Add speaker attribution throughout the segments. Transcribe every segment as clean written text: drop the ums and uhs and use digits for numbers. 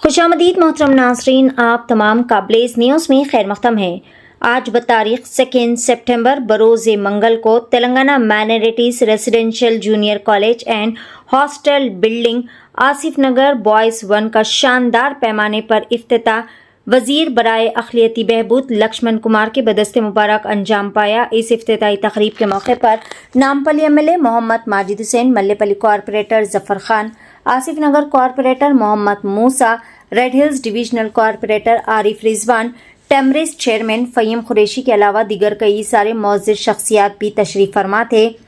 Speaker 1: खुशामदीद मोहतरम नाजरीन, आप तमाम का ब्लेज न्यूज़ में खैर मक़दम है। आज बतारीख 2 सितंबर बरोज़ मंगल को Telangana minorities residential junior college and hostel building Asif Nagar boys 1 का शानदार पैमाने पर इफ्तिताह वज़ीर बराए अक़लियती बहबूद लक्ष्मण कुमार के बदस्ते मुबारक अंजाम पाया। इस इफ्तिताई तक़रीब के मौके पर Nampally MLA Mohammed Majid Hussain, Mallepally corporator Zafar Khan, Asif Nagar corporator Mohammed Moosa, red hills divisional corporator Arif Rizwan, TMREIS chairman Faheem Qureshi के अलावा दीगर कई सारे मौज़िज़ शख्सियात भी तशरीफ़ फरमा थे।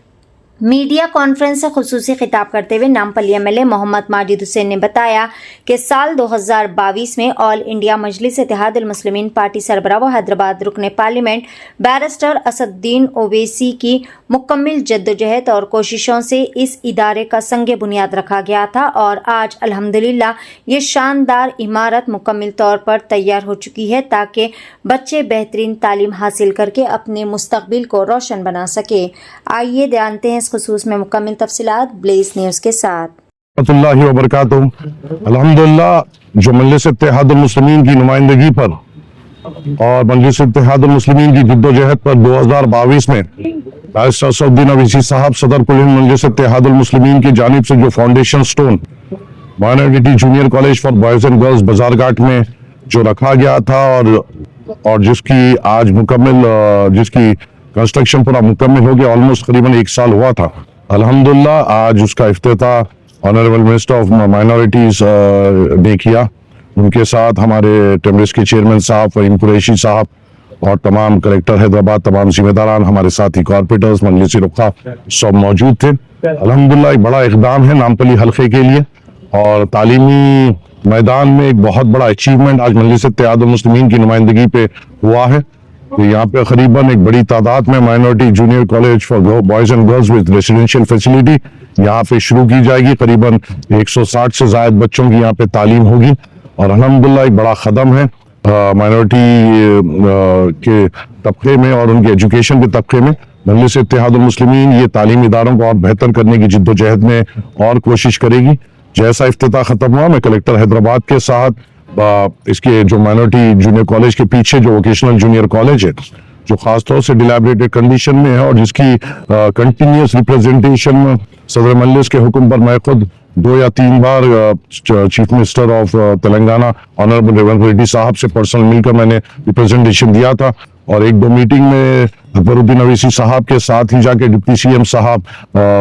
Speaker 1: मीडिया कॉन्फ्रेंस से खुसूसी खिताब करते हुए नामपल्ली एमएलए मोहम्मद माजिद हुसैन ने बताया कि साल 2022 में ऑल इंडिया मजलिस इत्तेहादुल मुस्लिमीन पार्टी सरबराह व हैदराबाद रुकने पार्लियामेंट बैरिस्टर असदुद्दीन ओवैसी की मुकम्मल जद्दोजहद और कोशिशों से इस इदारे का संग बुनियाद रखा गया था और आज अल्हम्दुलिल्लाह ये शानदार इमारत मुकम्मल तौर पर तैयार हो चुकी है ताकि बच्चे बेहतरीन तालीम हासिल करके अपने मुस्तकबिल को रोशन बना सके। आइए जानते हैं खुसूस में मुकम्मल तफसीलात ब्लेज न्यूज़ के साथ।
Speaker 2: अल्हम्दुलिल्लाह जो मजलिस इत्तेहादुल मुस्लिमीन की नुमाइंदगी पर और मजलिस इत्तेहादुल मुस्लिमीन की जद्दोजहद पर 2022 में बैरिस्टर असदुद्दीन ओवैसी साहब सदर कुल हिंद मजलिस इत्तेहादुल मुस्लिमीन की जानिब से जो foundation stone minority junior college for boys and girls Bazarghat में जो रखा गया था और जिसकी आज जिसकी कंस्ट्रक्शन पूरा मुकम्मल हो गया, ऑलमोस्ट करीबन 1 साल हुआ था। अल्हम्दुलिल्लाह आज उसका इफ्तिताह ऑनरेबल मिनिस्टर ऑफ माइनॉरिटीज ने किया। उनके साथ हमारे टेमरिस के चेयरमैन साहब फ़हीम कुरैशी साहब और तमाम कलेक्टर हैदराबाद, तमाम जिम्मेदारान, हमारे साथी कॉरपोरेटर्स, मजलिसी रुखा सब मौजूद थे। अल्हम्दुलिल्लाह एक बड़ा इक़दाम है नामपल्ली हल्के के लिए और तालीमी मैदान में एक बहुत बड़ा अचीवमेंट आज मजलिस इत्तेहादुल मुस्लिमीन की नुमाइंदगी पे हुआ है। तो यहाँ पे करीबन एक बड़ी तादाद में minority junior college for boys and girls with residential facility यहाँ पे शुरू की जाएगी। करीबन 160 से ज़ायद बच्चों की यहाँ पे तालीम होगी और अल्हम्दुलिल्लाह एक बड़ा कदम है माइनॉरिटी के तबके में और उनके एजुकेशन के तबके में। मजलिस इत्तेहादुल मुस्लिमीन ये तालीमी इदारों को और बेहतर करने की जिद्दोजहद में और कोशिश करेगी। जैसा इफ्तिताह खत्म हुआ, मैं कलेक्टर हैदराबाद के साथ इसके जो माइनॉरिटी जूनियर कॉलेज के पीछे जो वोकेशनल जूनियर कॉलेज है जो खासतौर से डिलैबरेटेड कंडीशन में है और जिसकी कंटिन्यूस रिप्रेजेंटेशन सदर मजलिस के हुक्म पर मैं खुद 2 या 3 बार chief minister of Telangana honourable Revanth Reddy साहब से पर्सनल मिलकर मैंने रिप्रेजेंटेशन दिया था और 1-2 मीटिंग में अकबरुद्दीन ओवैसी साहब के साथ ही जाके डिप्टी सीएम साहब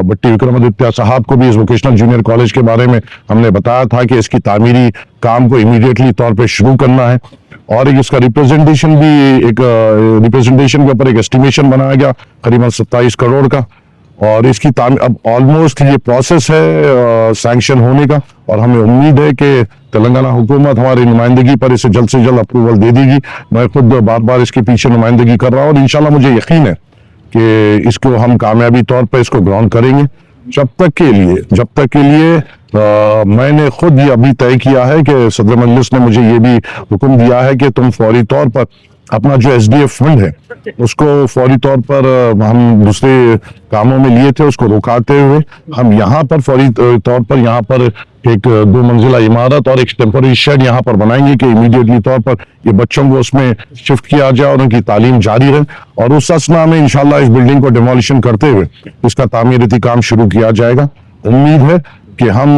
Speaker 2: भट्टी विक्रमादित्य साहब को भी इस वोकेशनल जूनियर कॉलेज के बारे में हमने बताया था कि इसकी तामीरी काम को इमीडिएटली तौर पे शुरू करना है और इसका रिप्रेजेंटेशन के ऊपर एक एस्टिमेशन बनाया गया करीबन 27 करोड़ का और इसकी अब ऑलमोस्ट ये प्रोसेस है सैंक्शन होने का और हमें उम्मीद है कि तेलंगाना हुकूमत हमारी नुमाइंदगी पर इसे जल्द से जल्द अप्रूवल दे देगी। मैं खुद बार बार इसके पीछे नुमाइंदगी कर रहा हूँ और इंशाल्लाह मुझे यकीन है कि इसको हम कामयाबी तौर पर इसको ग्राउंड करेंगे। जब तक के लिए मैंने खुद ये अभी तय किया है कि सदर मजलिस ने मुझे ये भी हुक्म दिया है कि तुम फौरी तौर पर अपना जो SDF फंड है उसको फौरी तौर पर हम दूसरे कामों में लिए थे उसको रुकाते हुए हम यहाँ पर फौरी तौर पर यहाँ पर एक 2 मंजिला इमारत और एक टेम्पररी शेड यहाँ पर बनाएंगे कि इमीडिएटली तौर पर ये बच्चों को उसमें शिफ्ट किया जाए और उनकी तालीम जारी रहे और उस असना में इंशाल्लाह इस बिल्डिंग को डिमोलिशन करते हुए इसका तामीराती काम शुरू किया जाएगा। उम्मीद है कि हम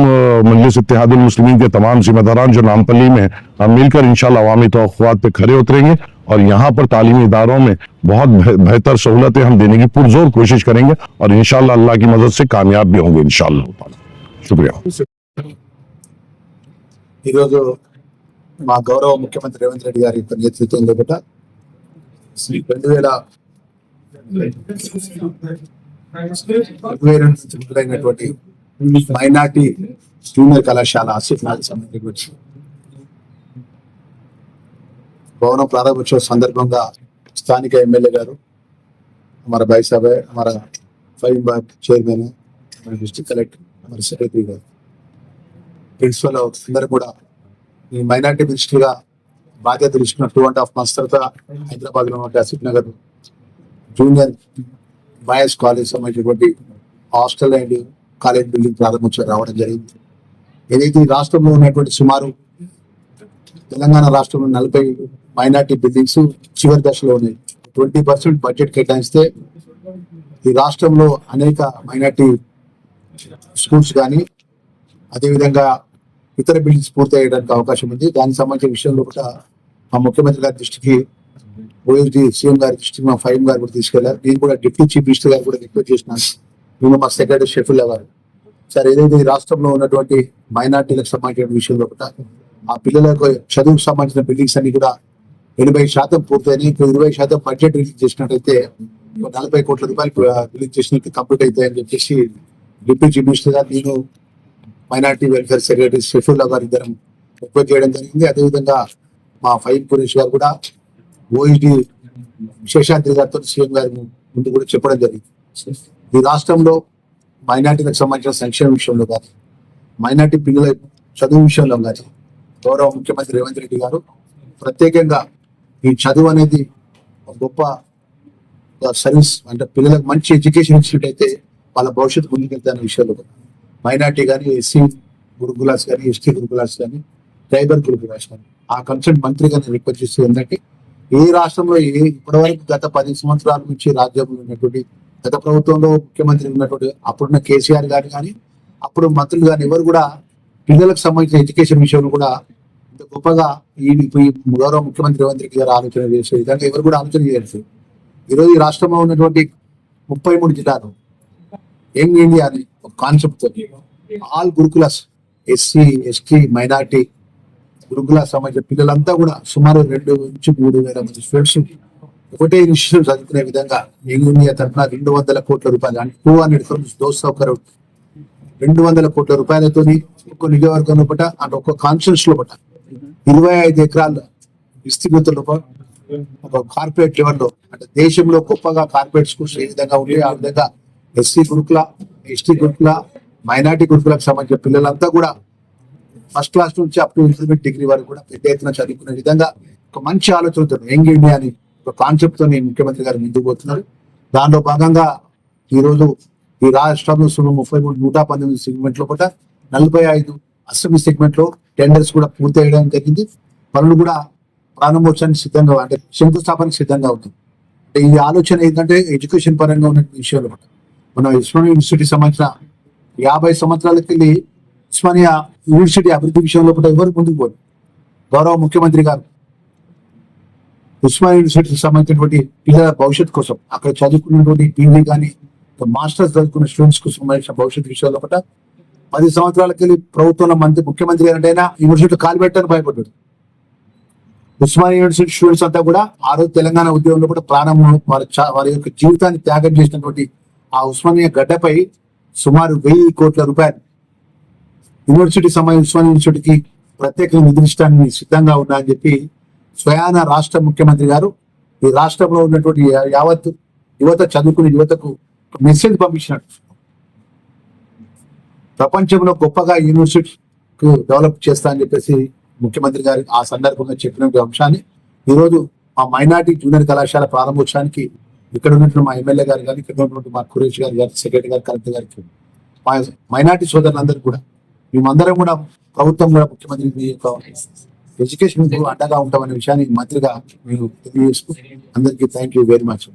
Speaker 2: मजलिस इत्तेहादुल मुस्लिमीन के तमाम जिम्मेदारान जो नामपल्ली में हम मिलकर इंशाल्लाह अवामी तवक्कुआत पे खरे उतरेंगे और यहाँ पर तालीमी इदारों में बहुत बेहतर सहूलतें हम देने की पुरजोर कोशिश करेंगे और इंशाल्लाह अल्लाह की मदद से कामयाब भी होंगे इंशाल्लाह। शुक्रिया।
Speaker 3: మా గౌరవ ముఖ్యమంత్రి రేవంత్ రెడ్డి గారి నేతృత్వంలో కూడా 2022 నుంచి మొదలైనటువంటి మైనార్టీ జూనియర్ కళాశాల ఆసిఫ్ నగర్ సంబంధించి భవనం ప్రారంభోత్సవ సందర్భంగా స్థానిక ఎమ్మెల్యే గారు हमारा भाई साहब है, हमारा फ़हीम भाई चेयरमैन है, हमारे डिस्ट्रिक्ट कलेक्टर, हमारे सेक्रेटरी गाరు ప్రిన్సిపల్ అందరూ కూడా ఈ మైనార్టీ మినిస్ట్రీగా బాధ్యత తీసుకున్న 2.5 months తర్వాత హైదరాబాద్లో ఉన్న Asif Nagar junior boys college సంబంధించినటువంటి హాస్టల్ అండ్ కాలేజ్ బిల్డింగ్ ప్రారంభించడం రావడం జరిగింది. ఏదైతే రాష్ట్రంలో ఉన్నటువంటి సుమారు తెలంగాణ రాష్ట్రంలో 40 మైనార్టీ బిల్డింగ్స్ చివరి దశలో ఉన్నాయి. 20% బడ్జెట్ కేటాయిస్తే ఈ రాష్ట్రంలో అనేక మైనార్టీ స్కూల్స్ కానీ అదేవిధంగా ఇతర బిల్డింగ్స్ పూర్తి అయ్యడానికి అవకాశం ఉంది. దానికి సంబంధించిన విషయంలో కూడా మా ముఖ్యమంత్రి గారి దృష్టికి, ఓఎస్డి సీఎం గారి దృష్టికి, మా ఫైమ్ గారు కూడా తీసుకెళ్లారు. నేను కూడా డిప్యూటీ చీఫ్ మినిస్టర్ గారు కూడా రిక్వెస్ట్ చేసినాను. నేను మా సెక్రటరీ షెఫుల్లా గారు, సార్ ఏదైతే ఈ రాష్ట్రంలో ఉన్నటువంటి మైనార్టీలకు సంబంధించిన విషయంలో కూడా ఆ పిల్లలకు చదువుకు సంబంధించిన బిల్డింగ్స్ అన్ని కూడా 80% పూర్తయినాయి. 20% బడ్జెట్ రిలీజ్ చేసినట్టయితే 40 కోట్ల రూపాయలు రిలీజ్ చేసినట్టు కంప్లీట్ అవుతాయని చెప్పేసి డిప్యూటీ చీఫ్ మినిస్టర్ గారు, నేను మైనార్టీ వెల్ఫేర్ సెక్రటరీ షెఫుల్లా గారు ఇద్దరం రిక్వెస్ట్ చేయడం జరిగింది. అదేవిధంగా మా ఫైన్ కురేష్ గారు కూడా ఓఎస్డి శేషాద్రి గారితో సీఎం గారి ముందు కూడా చెప్పడం జరిగింది. ఈ రాష్ట్రంలో మైనార్టీలకు సంబంధించిన సంక్షేమ విషయంలో కానీ, మైనార్టీ పిల్లల చదువు విషయంలో కానీ గౌరవ ముఖ్యమంత్రి రేవంత్ రెడ్డి గారు ప్రత్యేకంగా ఈ చదువు అనేది ఒక గొప్ప సర్వీస్, అంటే పిల్లలకు మంచి ఎడ్యుకేషన్ ఇచ్చినట్టయితే వాళ్ళ భవిష్యత్తు ముందుకెళ్తానే విషయంలో మైనార్టీ కానీ, ఎస్సీ గురుకులాస్ కానీ, ఎస్టీ గురుకులాస్ కానీ, ట్రైబల్ గురుకులాస్ కానీ ఆ కన్సర్న్ మంత్రి గారిని రిక్వెస్ట్ చేస్తూ ఏంటంటే ఏ రాష్ట్రంలో ఇప్పటివరకు గత 10 సంవత్సరాల నుంచి రాజ్యంలో ఉన్నటువంటి, గత ప్రభుత్వంలో ముఖ్యమంత్రి ఉన్నటువంటి అప్పుడున్న కేసీఆర్ గారు కానీ, అప్పుడు మంత్రులు కానీ ఎవరు కూడా పిల్లలకు సంబంధించిన ఎడ్యుకేషన్ విషయంలో కూడా ఇంత గొప్పగా ఈ గౌరవ ముఖ్యమంత్రి రేవంత్ రెడ్డి గారు ఆలోచన చేసే విధంగా ఎవరు కూడా ఆలోచన చేయలేదు. ఈరోజు ఈ రాష్ట్రంలో ఉన్నటువంటి 33 జిల్లాలు యంగ్ ఇండియా అని ఒక concept all gurukuls, SC ST minority gurukuls సంబంధించిన పిల్లలంతా కూడా సుమారు 2 నుంచి 3 వేల మంది స్టూడెంట్స్ ఒకటే ఇన్స్టిట్యూట్ చదువుకునే విధంగా యంగ్ ఇండియా తరఫున 200 కోట్ల రూపాయలు, అంటే 200 crores డోస్ సౌకర్యం 200 కోట్ల రూపాయలతో ఒక్క నియోజకవర్గంలో పట, అంటే ఒక్క కాన్స్టిట్యూన్స్ లో పట 25 ఎకరాల విస్తీర్ణతలో ఒక కార్పొరేట్ లెవెల్లో, అంటే దేశంలో గొప్పగా కార్పొరేట్ స్కూల్స్ ఏ విధంగా ఉంటాయి ఆ విధంగా ఎస్సీ గురుకుల, ఎస్టీ గురుకుల, మైనార్టీ గురుకులకు సంబంధించిన పిల్లలంతా కూడా ఫస్ట్ క్లాస్ నుంచి అప్ టు ఇంటర్మీడియట్ డిగ్రీ వరకు కూడా పెద్ద ఎత్తున చదువుకునే విధంగా ఒక మంచి ఆలోచనతో యంగ్ ఇండియా అని ఒక కాన్సెప్ట్ తో ముఖ్యమంత్రి గారు ముందుకు పోతున్నారు. దానిలో భాగంగా ఈ రోజు ఈ రాష్ట్రంలో 119 సెగ్మెంట్ లో కూడా 45 అసెంబ్లీ సెగ్మెంట్ లో టెండర్స్ కూడా పూర్తి చేయడం జరిగింది. పనులు కూడా ప్రారంభోత్సవానికి సిద్ధంగా, అంటే శంకుస్థాపనకు సిద్ధంగా అవుతుంది. ఈ ఆలోచన ఏంటంటే ఎడ్యుకేషన్ పరంగా ఉన్న విషయాలు మన ఉస్మానియా యూనివర్సిటీ సంబంధించిన 50 సంవత్సరాలకి వెళ్ళి ఉస్మానియా యూనివర్సిటీ అభివృద్ధి విషయంలో కూడా ఎవరు ముందుకు పోదు. గౌరవ ముఖ్యమంత్రి గారు ఉస్మానియా యూనివర్సిటీకి సంబంధించినటువంటి పిల్లల భవిష్యత్తు కోసం, అక్కడ చదువుకున్నటువంటి పీజీ కానీ మాస్టర్స్ చదువుకున్న స్టూడెంట్స్ కు సంబంధించిన భవిష్యత్తు విషయాల్లో కూడా 10 సంవత్సరాలకి వెళ్ళి ప్రభుత్వంలో ముఖ్యమంత్రి గారు అంటే యూనివర్సిటీ కాలు పెట్టడానికి భయపడ్డాడు. ఉస్మానియా యూనివర్సిటీ స్టూడెంట్స్ అంతా కూడా ఆ రోజు తెలంగాణ ఉద్యమంలో కూడా ప్రాణం వారి యొక్క జీవితాన్ని త్యాగం చేసినటువంటి ఆ ఉస్మానియా గడ్డపై సుమారు 1000 కోట్ల రూపాయలు యూనివర్సిటీ ఉస్మానియా యూనివర్సిటీకి ప్రత్యేకంగా నిధులించడానికి సిద్ధంగా ఉన్నాయని చెప్పి స్వయాన రాష్ట్ర ముఖ్యమంత్రి గారు ఈ రాష్ట్రంలో ఉన్నటువంటి యావత్ యువత, చదువుకునే యువతకు మెసేజ్ పంపించినట్టు ప్రపంచంలో గొప్పగా యూనివర్సిటీ డెవలప్ చేస్తా అని చెప్పేసి ముఖ్యమంత్రి గారు ఆ సందర్భంగా చెప్పిన అంశాన్ని ఈరోజు మా మైనార్టీ జూనియర్ కళాశాల ప్రారంభోత్సవానికి ఇక్కడ ఉన్నటువంటి మా ఎమ్మెల్యే గారు కానీ, ఇక్కడ ఉన్నటువంటి మా కురేష్ గారు కానీ, సెక్రటరీ గారు, కలెక్టర్ గారికి, మా మైనార్టీ సోదరులందరూ కూడా మేమందరం కూడా ప్రభుత్వం కూడా ముఖ్యమంత్రి ఎడ్యుకేషన్ అండగా ఉంటామనే విషయాన్ని మంత్రిగా మేము తెలియజేస్తూ అందరికీ థ్యాంక్ యూ వెరీ మచ్.